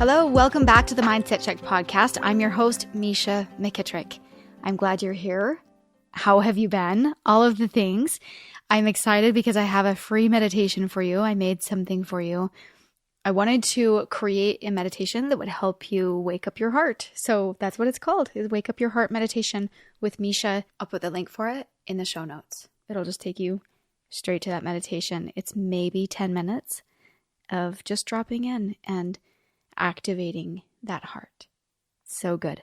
Hello, welcome back to the Mindset Check podcast. I'm your host, Misha McKittrick. I'm glad you're here. How have you been? All of the things. I'm excited because I have a free meditation for you. I made something for you. I wanted to create a meditation that would help you wake up your heart. So that's what it's called, is Wake Up Your Heart Meditation with Misha. I'll put the link for it in the show notes. It'll just take you straight to that meditation. It's maybe 10 minutes of just dropping in and activating that heart. So good.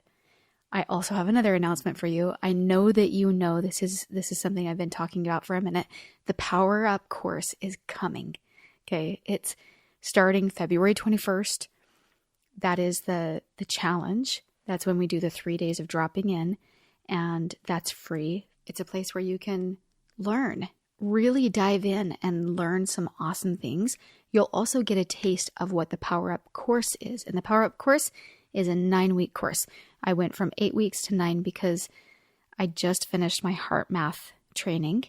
I also have another announcement for you. I know that you know this is something I've been talking about for a minute. The Power Up course is coming. Okay, it's starting February 21st. That is the challenge. That's when we do the 3 days of dropping in, and that's free. It's a place where you can learn, really dive in and learn some awesome things. You'll also get a taste of what the Power Up course is. And the Power Up course is a 9-week course. I went from 8 weeks to 9 because I just finished my heart math training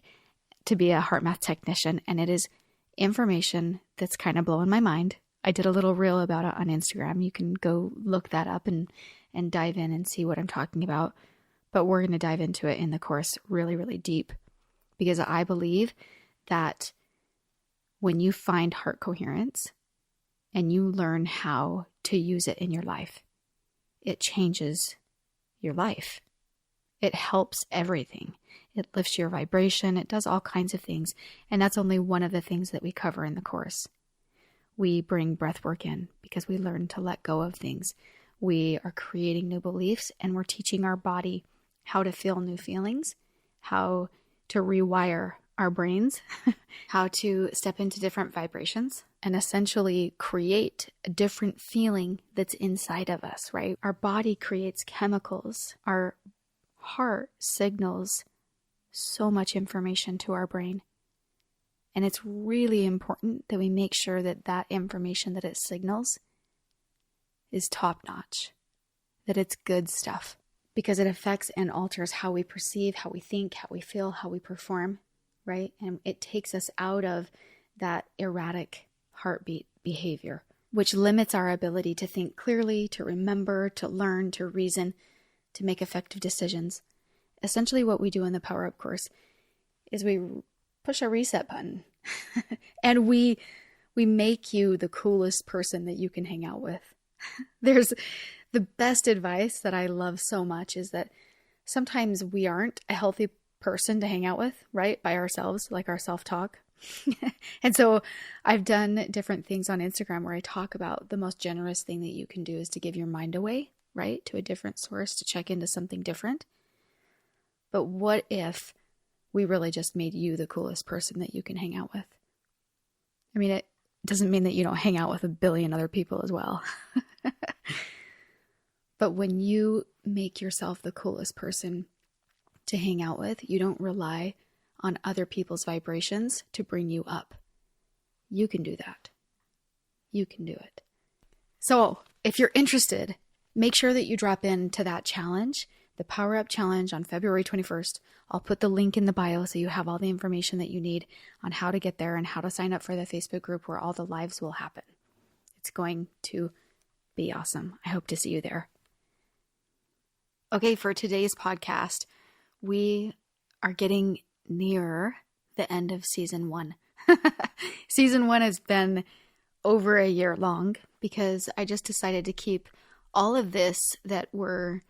to be a heart math technician. And it is information that's kind of blowing my mind. I did a little reel about it on Instagram. You can go look that up and dive in and see what I'm talking about. But we're going to dive into it in the course really, really deep, because I believe that when you find heart coherence and you learn how to use it in your life, it changes your life. It helps everything. It lifts your vibration. It does all kinds of things. And that's only one of the things that we cover in the course. We bring breath work in because we learn to let go of things. We are creating new beliefs, and we're teaching our body how to feel new feelings, how to rewire our brains, how to step into different vibrations and essentially create a different feeling that's inside of us, right? Our body creates chemicals. Our heart signals so much information to our brain. And it's really important that we make sure that that information that it signals is top-notch, that it's good stuff, because it affects and alters how we perceive, how we think, how we feel, how we perform, right? And it takes us out of that erratic heartbeat behavior, which limits our ability to think clearly, to remember, to learn, to reason, to make effective decisions. Essentially what we do in the Power Up course is we push a reset button and we make you the coolest person that you can hang out with. There's the best advice that I love so much is that sometimes we aren't a healthy person to hang out with, right? By ourselves, like our self-talk. And so I've done different things on Instagram where I talk about the most generous thing that you can do is to give your mind away, right? To a different source, to check into something different. But what if we really just made you the coolest person that you can hang out with? I mean, it doesn't mean that you don't hang out with a billion other people as well. But when you make yourself the coolest person to hang out with, you don't rely on other people's vibrations to bring you up. You can do that. You can do it. So if you're interested, make sure that you drop into that challenge, the Power Up Challenge on February 21st. I'll put the link in the bio so you have all the information that you need on how to get there and how to sign up for the Facebook group where all the lives will happen. It's going to be awesome. I hope to see you there. Okay, for today's podcast, we are getting near the end of season 1. Season 1 has been over a year long because I just decided to keep all of this that we're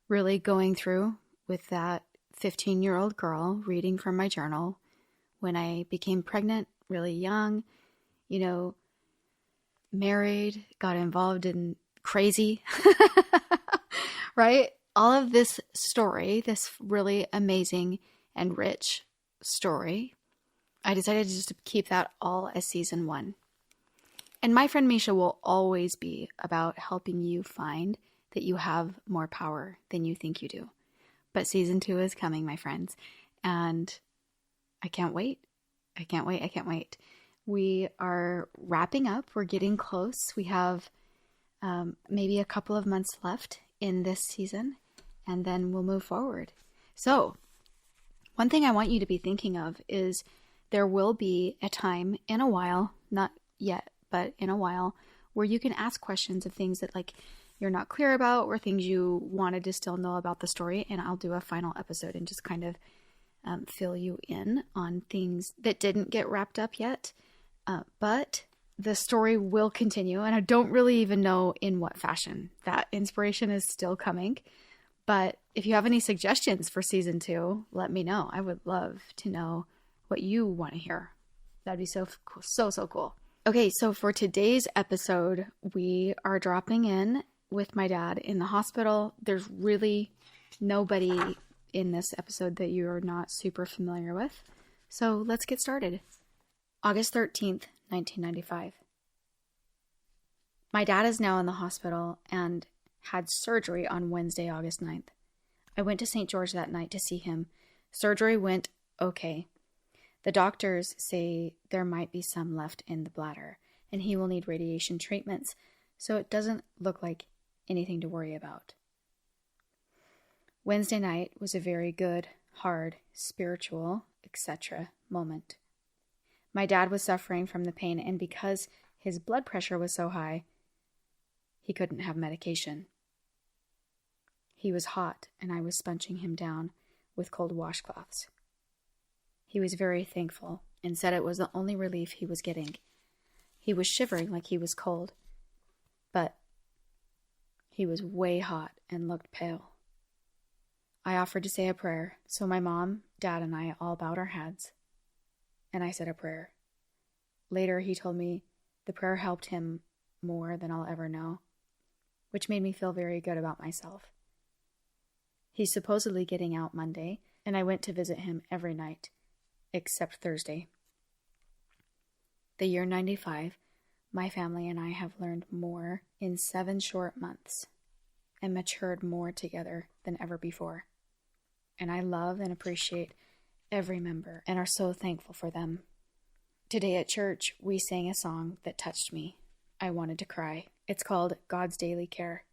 really going through with that 15-year-old girl reading from my journal when I became pregnant, really young, married, got involved in crazy, right? All of this story, this really amazing and rich story, I decided just to keep that all as season 1. And my friend Misha will always be about helping you find that you have more power than you think you do. But season 2 is coming, my friends. And I can't wait. I can't wait. We are wrapping up. We're getting close. We have maybe a couple of months left in this season, and then we'll move forward. So one thing I want you to be thinking of is there will be a time in a while, not yet, but in a while, where you can ask questions of things that like you're not clear about or things you wanted to still know about the story. And I'll do a final episode and just kind of fill you in on things that didn't get wrapped up yet. But the story will continue, and I don't really even know in what fashion. That inspiration is still coming. But if you have any suggestions for season 2, let me know. I would love to know what you want to hear. That'd be so cool. Okay, so for today's episode, we are dropping in with my dad in the hospital. There's really nobody in this episode that you're not super familiar with. So let's get started. August 13th, 1995. My dad is now in the hospital and had surgery on Wednesday, August 9th. I went to St. George that night to see him. Surgery went okay. The doctors say there might be some left in the bladder, and he will need radiation treatments, so it doesn't look like anything to worry about. Wednesday night was a very good, hard, spiritual, etc. moment. My dad was suffering from the pain, and because his blood pressure was so high, he couldn't have medication. He was hot, and I was sponging him down with cold washcloths. He was very thankful and said it was the only relief he was getting. He was shivering like he was cold, but he was way hot and looked pale. I offered to say a prayer, so my mom, dad, and I all bowed our heads, and I said a prayer. Later, he told me the prayer helped him more than I'll ever know, which made me feel very good about myself. He's supposedly getting out Monday, and I went to visit him every night, except Thursday. The year 95, my family and I have learned more in 7 short months and matured more together than ever before. And I love and appreciate every member and are so thankful for them. Today at church, we sang a song that touched me. I wanted to cry. It's called God's Daily Care.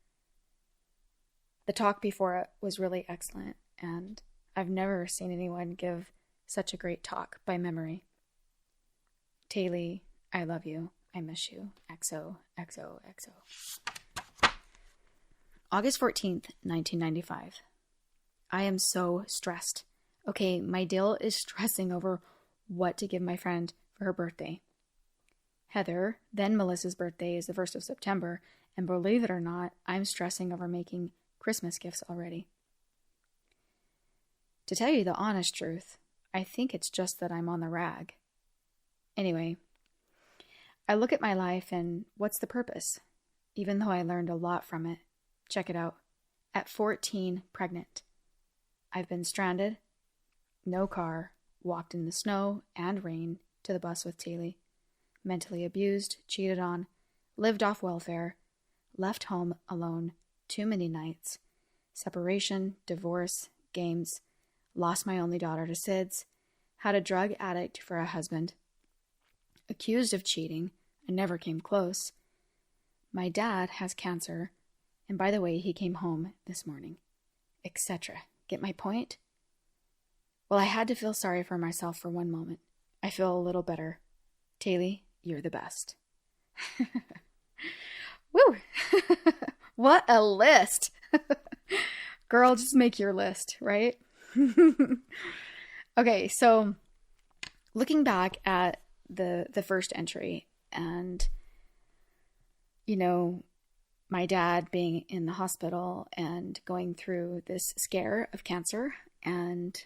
The talk before it was really excellent, and I've never seen anyone give such a great talk by memory. Taylor, I love you. I miss you. XO, XO, XO. August 14th, 1995. I am so stressed. Okay, my deal is stressing over what to give my friend for her birthday. Heather, then Melissa's birthday, is the 1st of September, and believe it or not, I'm stressing over making Christmas gifts already. To tell you the honest truth, I think it's just that I'm on the rag. Anyway, I look at my life and what's the purpose? Even though I learned a lot from it. Check it out. At 14, pregnant. I've been stranded, no car, walked in the snow and rain to the bus with Taylor, mentally abused, cheated on, lived off welfare, left home alone too many nights, separation, divorce, games, lost my only daughter to SIDS, had a drug addict for a husband, accused of cheating, I never came close. My dad has cancer, and by the way, he came home this morning, etc. Get my point? Well, I had to feel sorry for myself for one moment. I feel a little better. Taylor, you're the best. Woo! What a list! Girl, just make your list, right? Okay, so looking back at the first entry and, you know, my dad being in the hospital and going through this scare of cancer and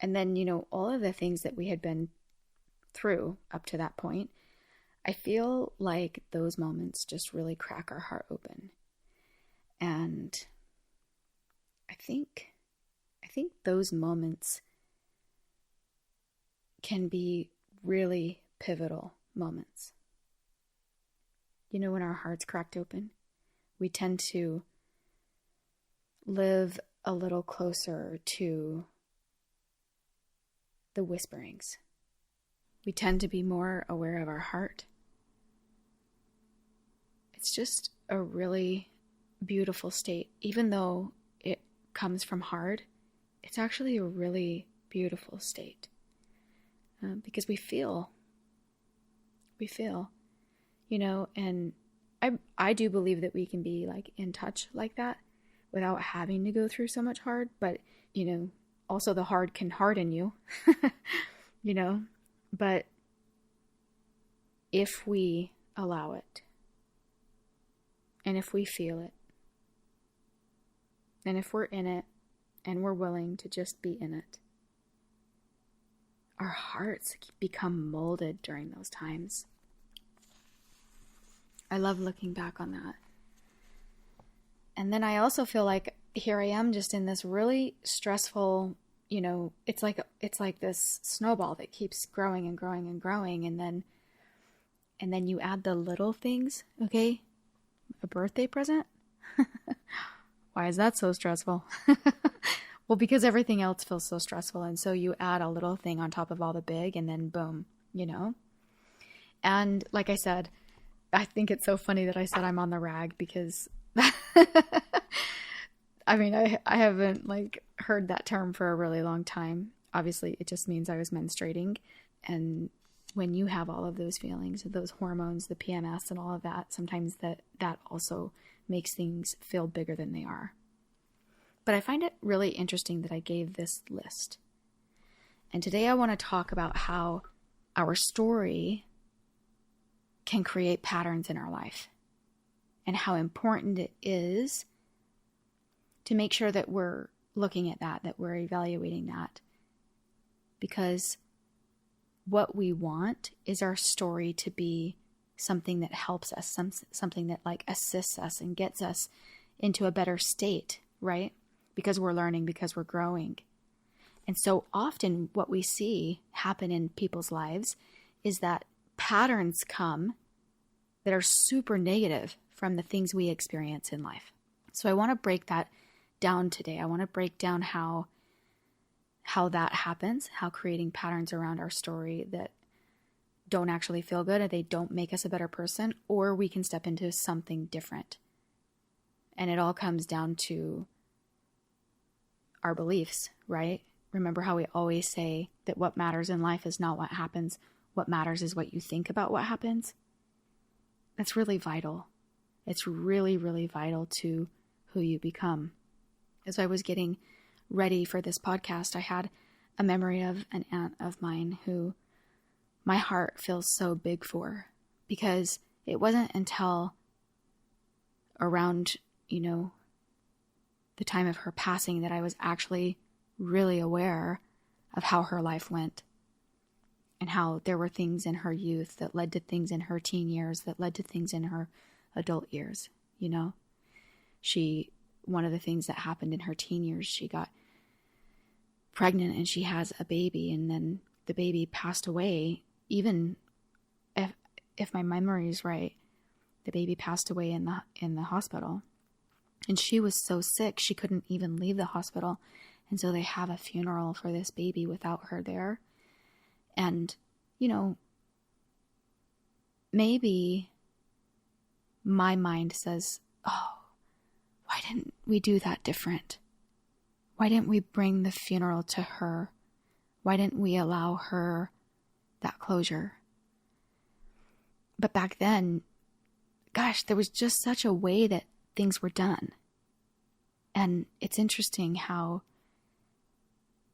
then, you know, all of the things that we had been through up to that point, I feel like those moments just really crack our heart open. And I think those moments can be really pivotal moments. You know, when our hearts cracked open, we tend to live a little closer to the whisperings. We tend to be more aware of our heart. It's just a really beautiful state. Even though it comes from hard, it's actually a really beautiful state. Because we feel, you know, and I do believe that we can be like in touch like that without having to go through so much hard, but also the hard can harden you, but if we allow it and if we feel it and if we're in it and we're willing to just be in it, our hearts become molded during those times. I love looking back on that. And then I also feel like here I am just in this really stressful, it's like this snowball that keeps growing and growing and growing. And then you add the little things, okay? A birthday present? Why is that so stressful? Well, because everything else feels so stressful. And so you add a little thing on top of all the big and then boom, And like I said, I think it's so funny that I said I'm on the rag because I mean, I haven't heard that term for a really long time. Obviously, it just means I was menstruating. And when you have all of those feelings, those hormones, the PMS and all of that, sometimes that also makes things feel bigger than they are. But I find it really interesting that I gave this list. And today I want to talk about how our story can create patterns in our life and how important it is to make sure that we're looking at that we're evaluating that. Because what we want is our story to be something that helps us, something that assists us and gets us into a better state, right? Because we're learning, because we're growing. And so often what we see happen in people's lives is that patterns come that are super negative from the things we experience in life. So I want to break that down today. I want to break down how that happens, how creating patterns around our story that don't actually feel good and they don't make us a better person, or we can step into something different. And it all comes down to our beliefs, right? Remember how we always say that what matters in life is not what happens. What matters is what you think about what happens. That's really vital. It's really, really vital to who you become. As I was getting ready for this podcast, I had a memory of an aunt of mine who my heart feels so big for, because it wasn't until around, the time of her passing that I was actually really aware of how her life went and how there were things in her youth that led to things in her teen years that led to things in her adult years. One of the things that happened in her teen years, she got pregnant and she has a baby, and then the baby passed away. Even if my memory is right, the baby passed away in the hospital. And she was so sick, she couldn't even leave the hospital. And so they have a funeral for this baby without her there. And, maybe my mind says, oh, why didn't we do that different? Why didn't we bring the funeral to her? Why didn't we allow her that closure? But back then, gosh, there was just such a way that things were done. And it's interesting how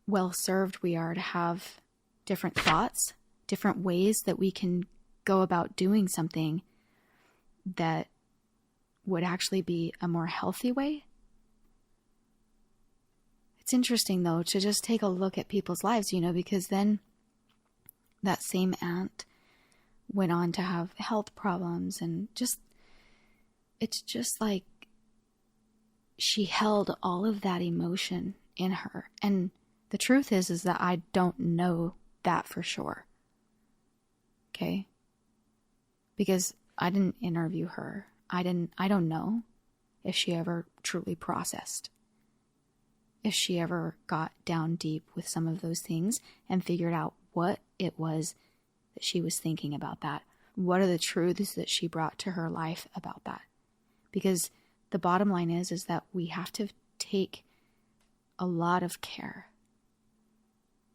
well served we are to have different thoughts, different ways that we can go about doing something that would actually be a more healthy way. It's interesting, though, to just take a look at people's lives, because then that same aunt went on to have health problems, and it's just like she held all of that emotion in her. And the truth is that I don't know that for sure. Okay? Because I didn't interview her. I don't know if she ever truly processed, if she ever got down deep with some of those things and figured out what it was that she was thinking about that. What are the truths that she brought to her life about that? Because the bottom line is that we have to take a lot of care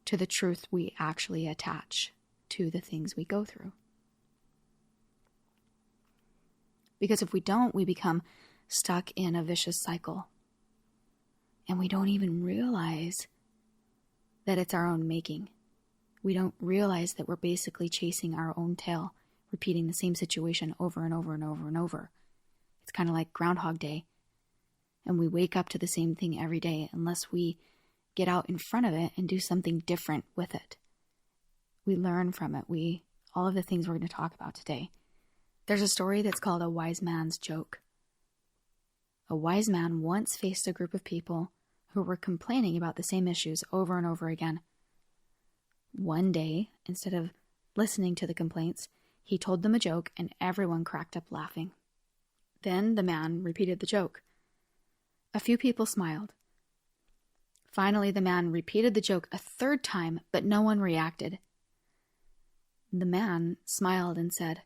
to the truth we actually attach to the things we go through. Because if we don't, we become stuck in a vicious cycle. And we don't even realize that it's our own making. We don't realize that we're basically chasing our own tail, repeating the same situation over and over and over and over. It's kind of like Groundhog Day. And we wake up to the same thing every day unless we get out in front of it and do something different with it. We learn from it. All of the things we're going to talk about today. There's a story that's called A Wise Man's Joke. A wise man once faced a group of people who were complaining about the same issues over and over again. One day, instead of listening to the complaints, he told them a joke and everyone cracked up laughing. Then the man repeated the joke. A few people smiled. Finally, the man repeated the joke a third time, but no one reacted. The man smiled and said,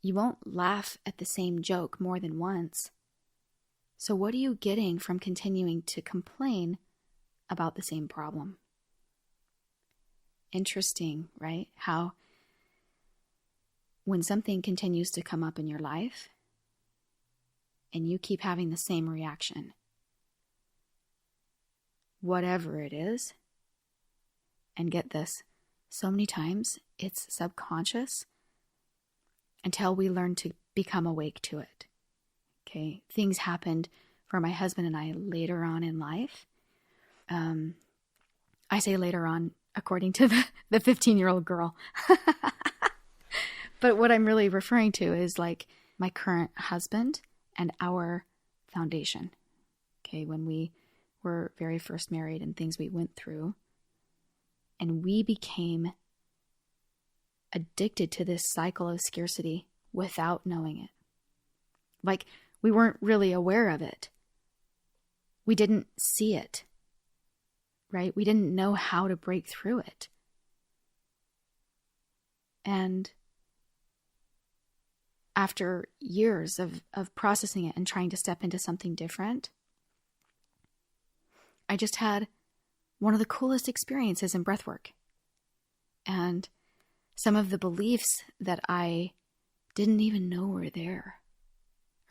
"You won't laugh at the same joke more than once. So what are you getting from continuing to complain about the same problem?" Interesting, right? How when something continues to come up in your life and you keep having the same reaction, whatever it is, and get this, so many times it's subconscious until we learn to become awake to it. Okay, things happened for my husband and I later on in life. I say later on according to the 15-year-old girl. But what I'm really referring to is like my current husband and our foundation. Okay, when we were very first married and things we went through, and we became addicted to this cycle of scarcity without knowing it. Like, we weren't really aware of it. We didn't see it, right? We didn't know how to break through it. And after years of processing it and trying to step into something different, I just had one of the coolest experiences in breathwork. And some of the beliefs that I didn't even know were there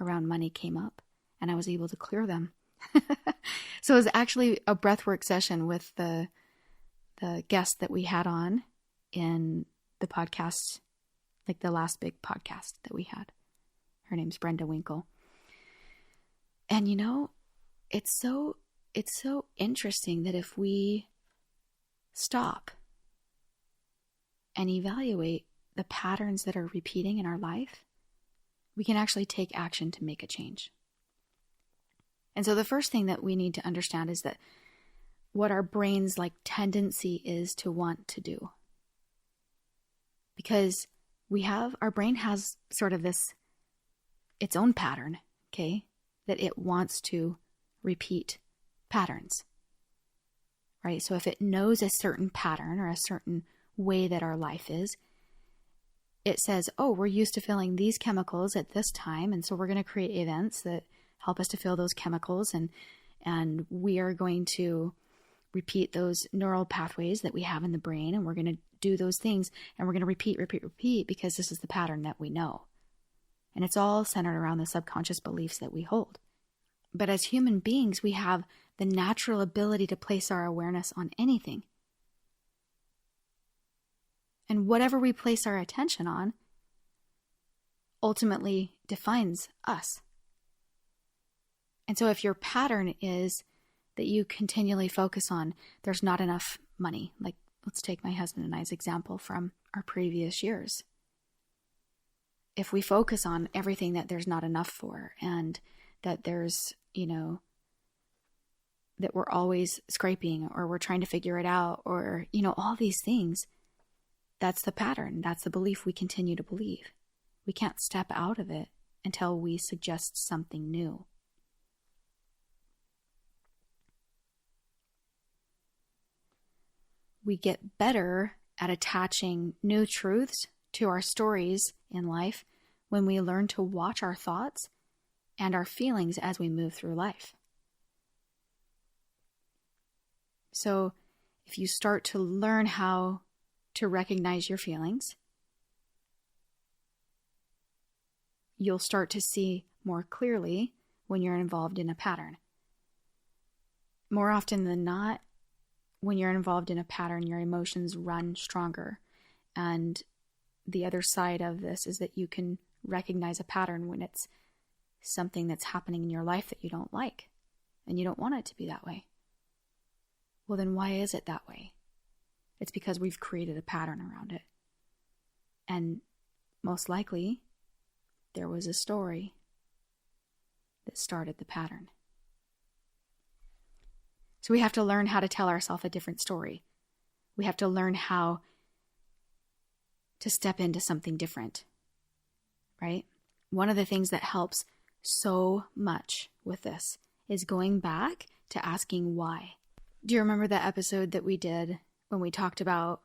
around money came up, and I was able to clear them. So it was actually a breathwork session with the guest that we had on in the podcast, like the last big podcast that we had. Her name's Brenda Winkle. And you know, it's so interesting that if we stop and evaluate the patterns that are repeating in our life, we can actually take action to make a change. And so the first thing that we need to understand is that what our brain's like tendency is to want to do. Because our brain has sort of its own pattern, okay, that it wants to repeat patterns, right? So if it knows a certain pattern or a certain way that our life is, it says, oh, we're used to feeling these chemicals at this time, and so we're going to create events that help us to feel those chemicals, and we are going to repeat those neural pathways that we have in the brain, and we're going to do those things, and we're going to repeat because this is the pattern that we know. And it's all centered around the subconscious beliefs that we hold. But as human beings, we have the natural ability to place our awareness on anything. And whatever we place our attention on ultimately defines us. And so if your pattern is that you continually focus on there's not enough money, like let's take my husband and I's example from our previous years. If we focus on everything that there's not enough for, and that there's, that we're always scraping, or we're trying to figure it out, or, all these things, that's the pattern. That's the belief we continue to believe. We can't step out of it until we suggest something new. We get better at attaching new truths to our stories in life when we learn to watch our thoughts and our feelings as we move through life. So if you start to learn how to recognize your feelings you'll start to see more clearly when you're involved in a pattern. More often than not, when you're involved in a pattern, your emotions run stronger. And the other side of this is that you can recognize a pattern when it's something that's happening in your life that you don't like and you don't want it to be that way. Well, then why is it that way? It's because we've created a pattern around it. And most likely, there was a story that started the pattern. So we have to learn how to tell ourselves a different story. We have to learn how to step into something different, right? One of the things that helps so much with this is going back to asking why. Do you remember that episode that we did when we talked about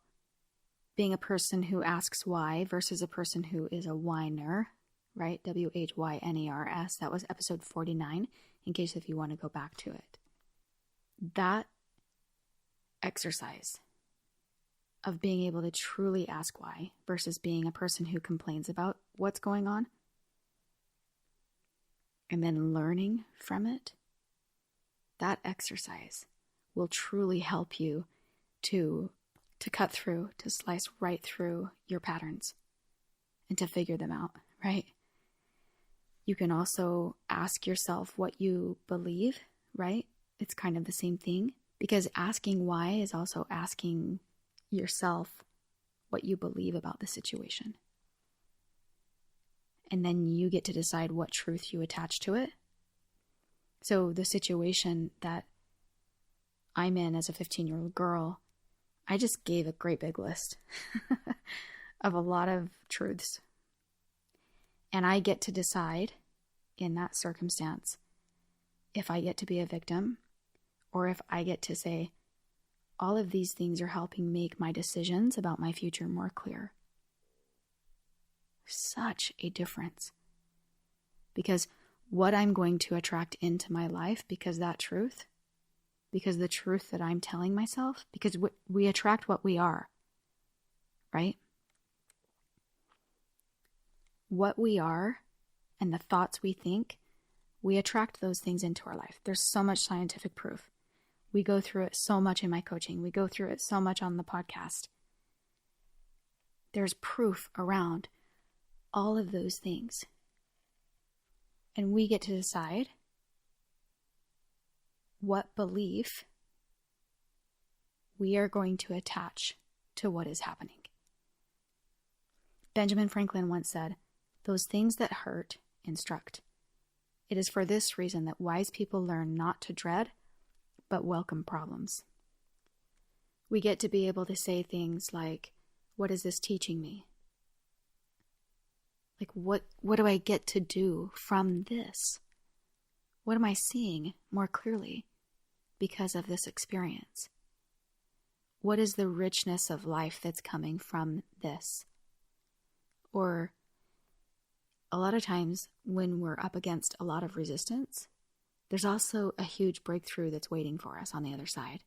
being a person who asks why versus a person who is a whiner, right? WHYNERS. That was episode 49, in case if you want to go back to it. That exercise of being able to truly ask why versus being a person who complains about what's going on and then learning from it, that exercise will truly help you to cut through, to slice right through your patterns and to figure them out, right? You can also ask yourself what you believe, right? It's kind of the same thing, because asking why is also asking yourself what you believe about the situation. And then you get to decide what truth you attach to it. So the situation that I'm in as a 15-year-old girl, I just gave a great big list of a lot of truths. And I get to decide in that circumstance if I get to be a victim or if I get to say, all of these things are helping make my decisions about my future more clear. Such a difference. Because what I'm going to attract into my life, because the truth that I'm telling myself, because we attract what we are, right? What we are and the thoughts we think, we attract those things into our life. There's so much scientific proof. We go through it so much in my coaching. We go through it so much on the podcast. There's proof around all of those things. And we get to decide what belief we are going to attach to what is happening. Benjamin Franklin once said, "Those things that hurt instruct. It is for this reason that wise people learn not to dread, but welcome problems." We get to be able to say things like, what is this teaching me? Like, what do I get to do from this? What am I seeing more clearly because of this experience? What is the richness of life that's coming from this? Or a lot of times when we're up against a lot of resistance, there's also a huge breakthrough that's waiting for us on the other side.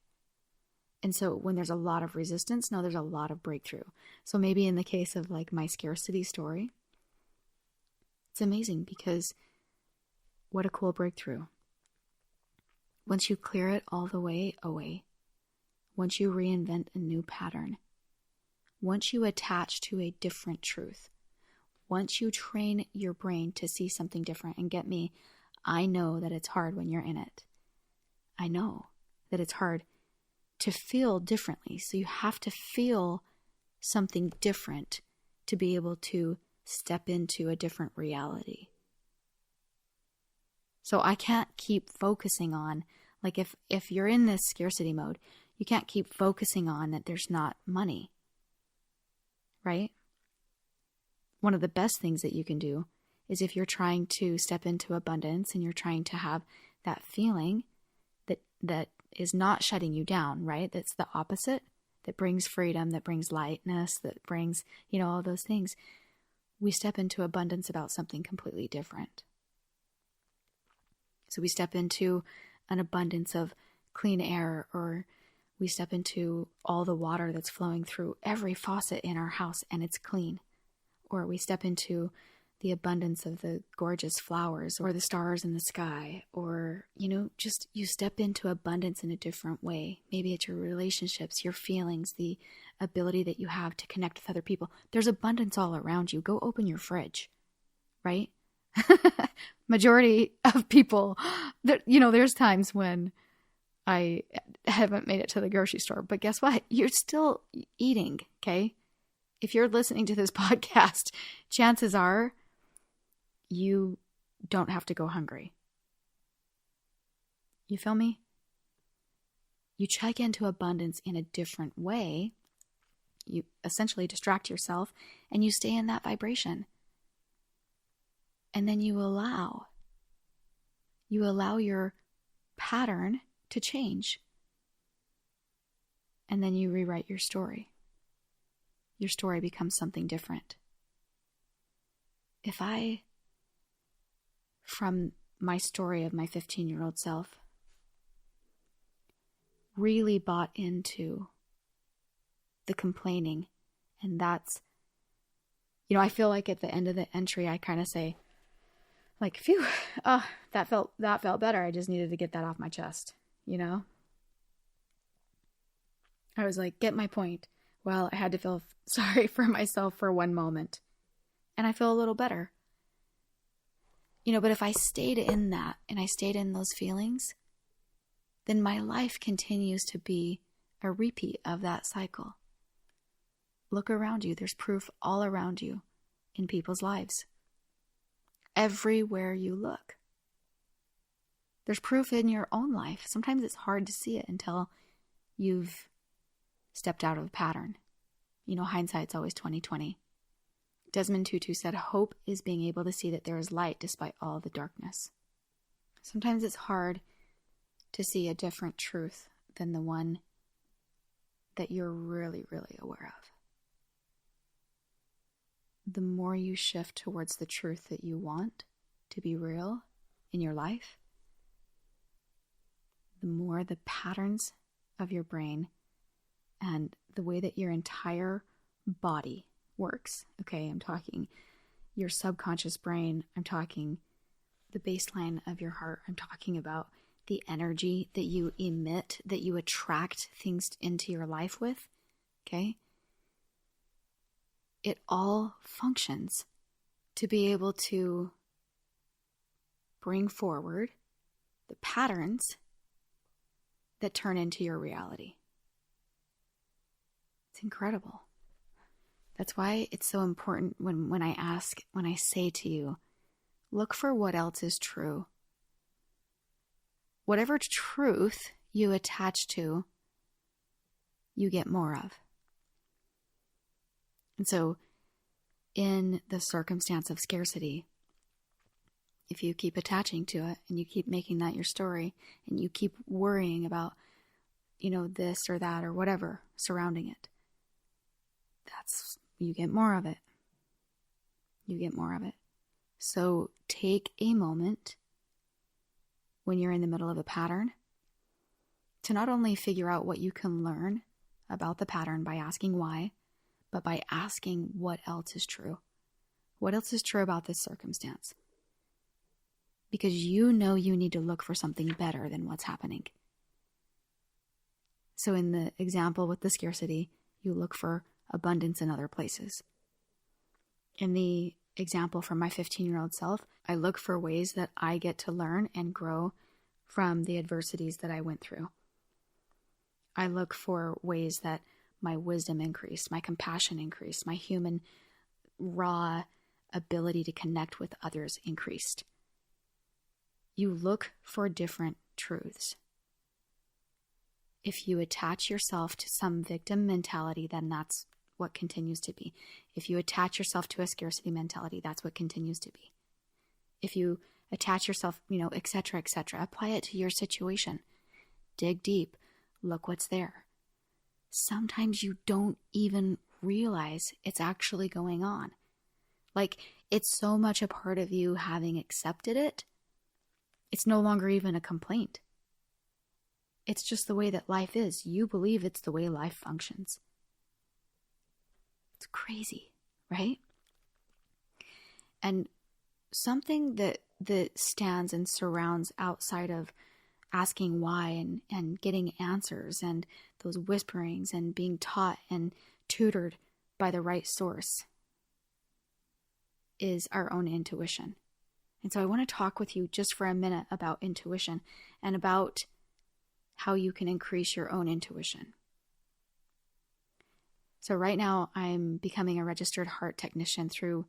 And so when there's a lot of resistance, now there's a lot of breakthrough. So maybe in the case of like my scarcity story, it's amazing because what a cool breakthrough. Once you clear it all the way away, once you reinvent a new pattern, once you attach to a different truth, once you train your brain to see something different, and get me, I know that it's hard when you're in it. I know that it's hard to feel differently. So you have to feel something different to be able to step into a different reality. So I can't keep focusing on, like if you're in this scarcity mode, you can't keep focusing on that there's not money, right? One of the best things that you can do is if you're trying to step into abundance and you're trying to have that feeling that is not shutting you down, right? That's the opposite, that brings freedom, that brings lightness, that brings, all those things. We step into abundance about something completely different. So we step into an abundance of clean air, or we step into all the water that's flowing through every faucet in our house and it's clean. Or we step into the abundance of the gorgeous flowers or the stars in the sky, or, just you step into abundance in a different way. Maybe it's your relationships, your feelings, the ability that you have to connect with other people. There's abundance all around you. Go open your fridge, right? Majority of people, there's times when I haven't made it to the grocery store, but guess what? You're still eating, okay? If you're listening to this podcast, chances are you don't have to go hungry. You feel me? You check into abundance in a different way. You essentially distract yourself and you stay in that vibration. And then you allow your pattern to change. And then you rewrite your story. Your story becomes something different. If I, from my story of my 15-year-old self, really bought into the complaining, and that's, I feel like at the end of the entry, I kind of say, like, phew, that felt better. I just needed to get that off my chest, I was like, get my point. Well, I had to feel sorry for myself for one moment, and I feel a little better. But if I stayed in that and I stayed in those feelings, then my life continues to be a repeat of that cycle. Look around you. There's proof all around you in people's lives. Everywhere you look. There's proof in your own life. Sometimes it's hard to see it until you've stepped out of a pattern. Hindsight's always 20/20. Desmond Tutu said, hope is being able to see that there is light despite all the darkness. Sometimes it's hard to see a different truth than the one that you're really, really aware of. The more you shift towards the truth that you want to be real in your life, the more the patterns of your brain and the way that your entire body works. Okay, I'm talking your subconscious brain. I'm talking the baseline of your heart. I'm talking about the energy that you emit, that you attract things into your life with. Okay? It all functions to be able to bring forward the patterns that turn into your reality. It's incredible. That's why it's so important when I say to you, look for what else is true. Whatever truth you attach to, you get more of. And so, in the circumstance of scarcity, if you keep attaching to it and you keep making that your story and you keep worrying about, this or that or whatever surrounding it, you get more of it. You get more of it. So take a moment when you're in the middle of a pattern to not only figure out what you can learn about the pattern by asking why, but by asking what else is true. What else is true about this circumstance? Because you need to look for something better than what's happening. So in the example with the scarcity, you look for abundance in other places. In the example from my 15-year-old self, I look for ways that I get to learn and grow from the adversities that I went through. I look for ways that my wisdom increased, my compassion increased, my human raw ability to connect with others increased. You look for different truths. If you attach yourself to some victim mentality, then that's what continues to be. If you attach yourself to a scarcity mentality, that's what continues to be. If you attach yourself, et cetera, apply it to your situation. Dig deep. Look what's there. Sometimes you don't even realize it's actually going on. Like, it's so much a part of you having accepted it, it's no longer even a complaint. It's just the way that life is. You believe it's the way life functions. It's crazy, right? And something that stands and surrounds outside of asking why and getting answers and those whisperings and being taught and tutored by the right source is our own intuition. And so I want to talk with you just for a minute about intuition and about how you can increase your own intuition. So right now I'm becoming a registered heart technician through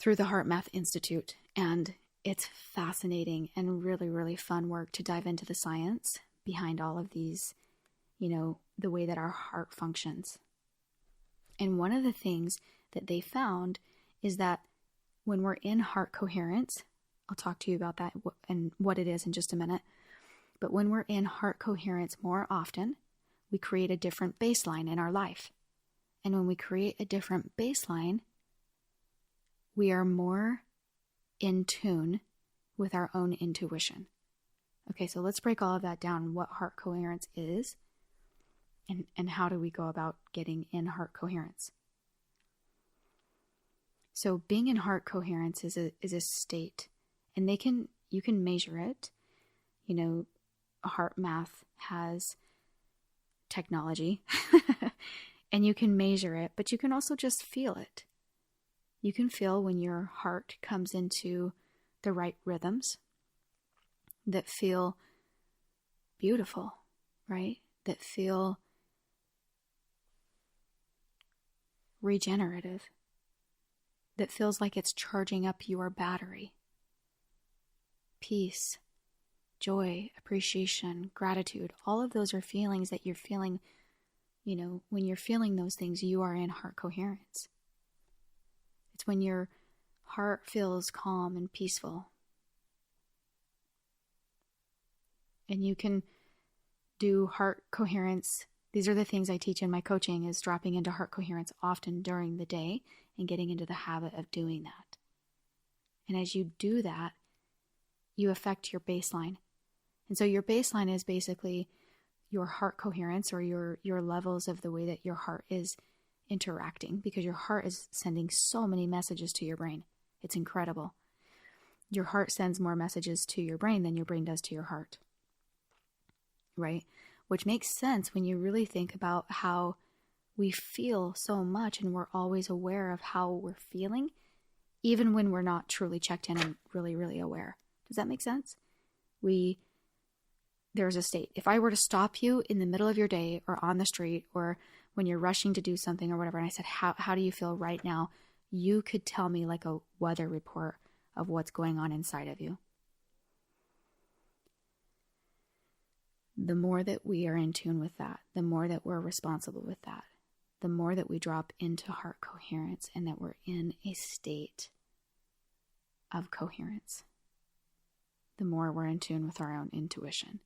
the HeartMath Institute, and it's fascinating and really, really fun work to dive into the science behind all of these, the way that our heart functions. And one of the things that they found is that when we're in heart coherence, I'll talk to you about that and what it is in just a minute, but when we're in heart coherence more often, we create a different baseline in our life. And when we create a different baseline, we are more in tune with our own intuition. Okay, so let's break all of that down, what heart coherence is, and how do we go about getting in heart coherence. So being in heart coherence is a state, and you can measure it. HeartMath has technology, and you can measure it, but you can also just feel it. You can feel when your heart comes into the right rhythms that feel beautiful, right? That feel regenerative, that feels like it's charging up your battery. Peace, joy, appreciation, gratitude, all of those are feelings that you're feeling. When you're feeling those things, you are in heart coherence. It's when your heart feels calm and peaceful. And you can do heart coherence. These are the things I teach in my coaching, is dropping into heart coherence often during the day and getting into the habit of doing that. And as you do that, you affect your baseline. And so your baseline is basically your heart coherence, or your levels of the way that your heart is interacting, because your heart is sending so many messages to your brain. It's incredible. Your heart sends more messages to your brain than your brain does to your heart, right? Which makes sense when you really think about how we feel so much, and we're always aware of how we're feeling, even when we're not truly checked in and really, really aware. Does that make sense? There's a state. If I were to stop you in the middle of your day or on the street or when you're rushing to do something or whatever, and I said, how do you feel right now? You could tell me like a weather report of what's going on inside of you. The more that we are in tune with that, the more that we're responsible with that, the more that we drop into heart coherence and that we're in a state of coherence, the more we're in tune with our own intuition.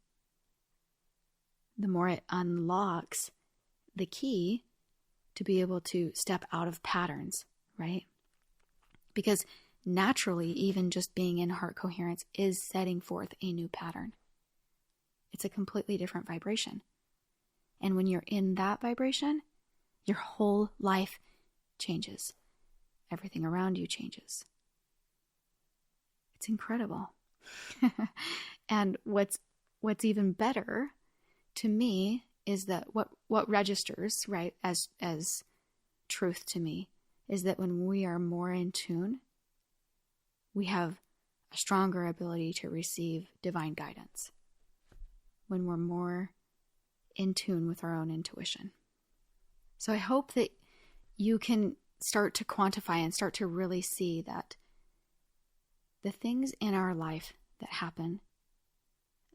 The more it unlocks the key to be able to step out of patterns, right? Because naturally, even just being in heart coherence is setting forth a new pattern. It's a completely different vibration. And when you're in that vibration, your whole life changes. Everything around you changes. It's incredible. And what's even better to me is that what registers, right, as truth to me, is that when we are more in tune, we have a stronger ability to receive divine guidance. When we're more in tune with our own intuition. So I hope that you can start to quantify and start to really see that the things in our life that happen,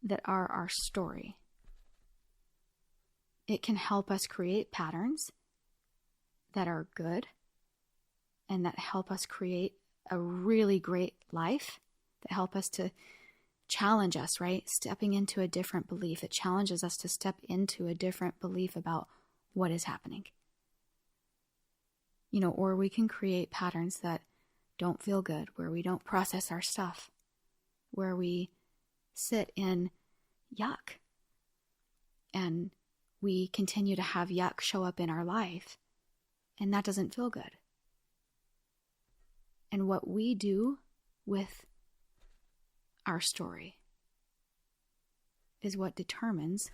that are our story, it can help us create patterns that are good and that help us create a really great life, that help us to challenge us, right? Stepping into a different belief. It challenges us to step into a different belief about what is happening. Or we can create patterns that don't feel good, where we don't process our stuff, where we sit in yuck and we continue to have yuck show up in our life, and that doesn't feel good. And what we do with our story is what determines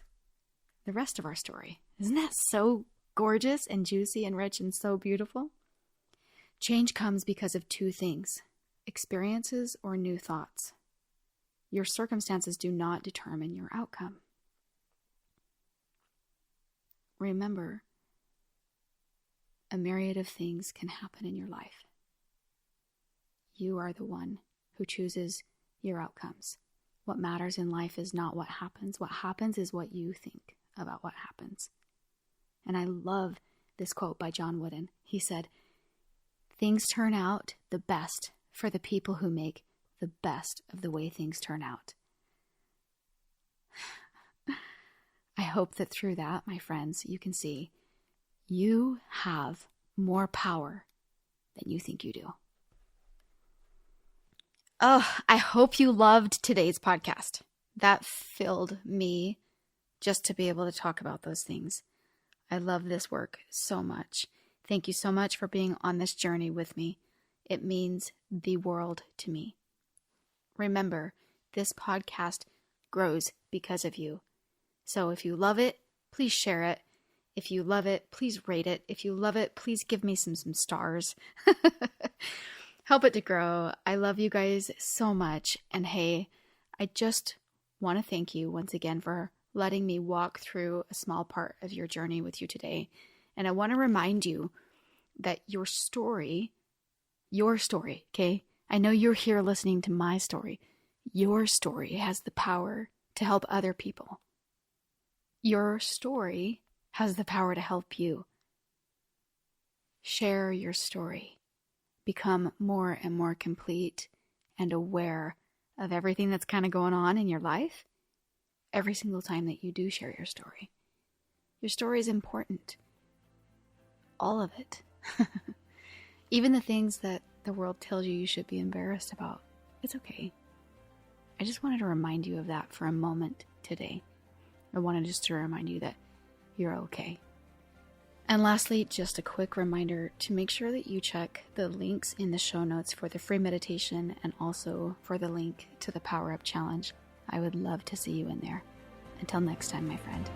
the rest of our story. Isn't that so gorgeous and juicy and rich and so beautiful? Change comes because of two things: experiences or new thoughts. Your circumstances do not determine your outcome. Remember, a myriad of things can happen in your life. You are the one who chooses your outcomes. What matters in life is not what happens. What happens is what you think about what happens. And I love this quote by John Wooden. He said, "Things turn out the best for the people who make the best of the way things turn out." I hope that through that, my friends, you can see you have more power than you think you do. Oh, I hope you loved today's podcast. That filled me just to be able to talk about those things. I love this work so much. Thank you so much for being on this journey with me. It means the world to me. Remember, this podcast grows because of you. So if you love it, please share it. If you love it, please rate it. If you love it, please give me some stars. Help it to grow. I love you guys so much. And hey, I just want to thank you once again for letting me walk through a small part of your journey with you today. And I want to remind you that your story, okay? I know you're here listening to my story. Your story has the power to help other people. Your story has the power to help you. Share your story. Become more and more complete and aware of everything that's kind of going on in your life every single time that you do share your story. Your story is important. All of it. Even the things that the world tells you should be embarrassed about. It's okay. I just wanted to remind you of that for a moment today. I wanted just to remind you that you're okay. And lastly, just a quick reminder to make sure that you check the links in the show notes for the free meditation and also for the link to the Power Up Challenge. I would love to see you in there. Until next time, my friend.